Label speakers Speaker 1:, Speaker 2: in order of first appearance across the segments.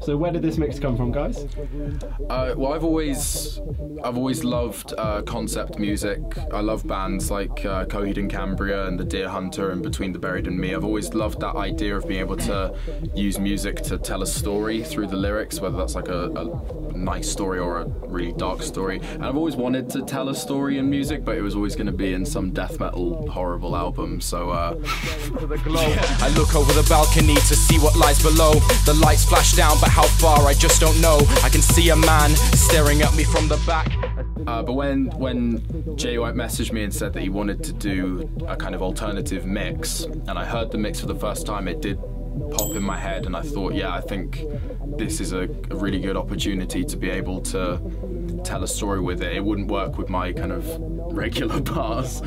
Speaker 1: So where did this mix come from, guys?
Speaker 2: Well, I've always loved concept music. I love bands like Coheed and Cambria and The Deer Hunter and Between the Buried and Me. I've always loved that idea of being able to use music to tell a story through the lyrics, whether that's like a nice story or a really dark story. And I've always wanted to tell a story in music, but it was always going to be in some death metal horrible album. So
Speaker 3: I look over the balcony to see what lies below. The lights flash down, but how far I just don't know. I can see a man staring at me from the back.
Speaker 2: But when J.White messaged me and said that he wanted to do a kind of alternative mix, and I heard the mix for the first time, it did pop in my head, and I thought, yeah, I think this is a really good opportunity to be able to tell a story with it. It wouldn't work with my kind of regular bars.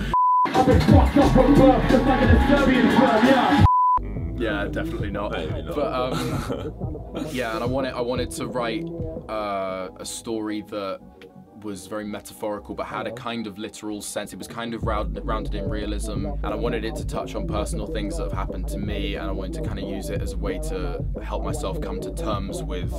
Speaker 2: Yeah, definitely not.
Speaker 4: Maybe not.
Speaker 2: But yeah, and I wanted to write a story that was very metaphorical but had a kind of literal sense. It was kind of rounded in realism, and I wanted it to touch on personal things that have happened to me, and I wanted to kind of use it as a way to help myself come to terms with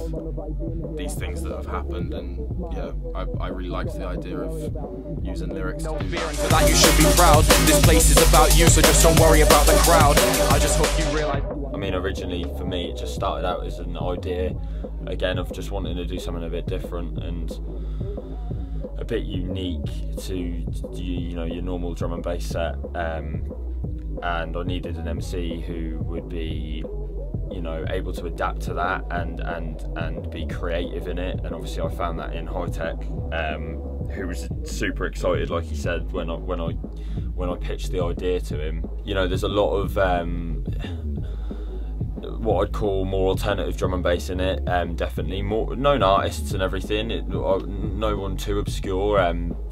Speaker 2: these things that have happened. And yeah, I really liked the idea of using lyrics to do that.
Speaker 3: For that you should be proud. This place is about you, so just don't worry about the crowd. I just hope you realize.
Speaker 4: I mean, originally for me it just started out as an idea, again, of just wanting to do something a bit different and a bit unique to your normal drum and bass set, and I needed an MC who would be able to adapt to that and be creative in it. And obviously I found that in High Tech, who was super excited, like he said, when I pitched the idea to him. There's a lot of what I'd call more alternative drum and bass in it, definitely more known artists and everything. No one too obscure.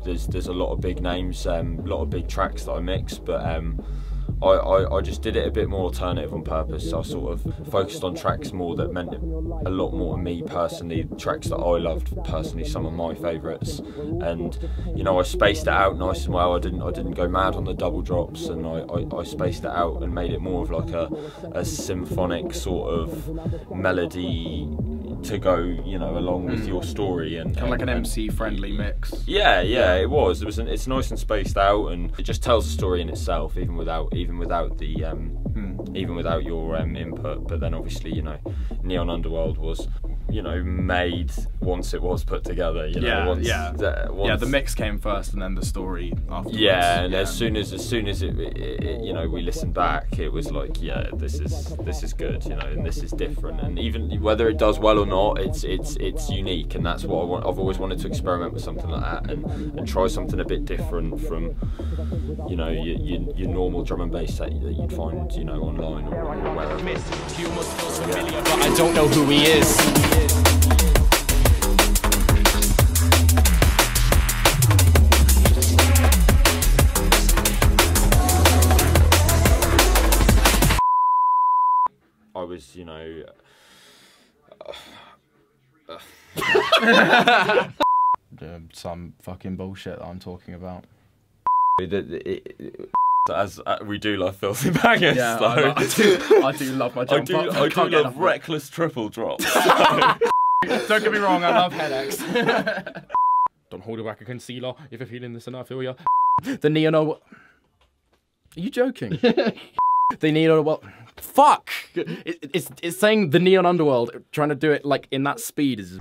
Speaker 4: There's a lot of big names, a lot of big tracks that I mix, but I just did it a bit more alternative on purpose. So I sort of focused on tracks more that meant a lot more to me personally, tracks that I loved personally, some of my favourites. And I spaced it out nice and well. I didn't go mad on the double drops, and I spaced it out and made it more of like a symphonic sort of melody to go along with your story, and
Speaker 2: kind of like an MC friendly mix.
Speaker 4: Yeah, it was. It's nice and spaced out, and it just tells a story in itself, even without your input. But then obviously Neon Underworld was made once it was put together.
Speaker 2: The mix came first and then the story afterwards.
Speaker 4: Yeah, and as soon as it we listened back, it was like, yeah, this is good, and this is different, and even whether it does well or not, it's unique, and that's what I want. I've always wanted to experiment with something like that and try something a bit different from your normal drum and bass set that you'd find online or wherever.
Speaker 3: But I don't know who he is.
Speaker 4: I was,
Speaker 2: some fucking bullshit that I'm talking about.
Speaker 4: As we do love filthy bangers,
Speaker 2: yeah,
Speaker 4: though.
Speaker 2: I do love my jump up.
Speaker 4: I do love reckless triple drops.
Speaker 2: Don't get me wrong, I love headaches.
Speaker 1: Don't hold it back a concealer. If you're feeling this and I feel ya. The Neon Underworld. Are you joking? The Neon Underworld. Fuck! It's saying the Neon Underworld. Trying to do it like in that speed is.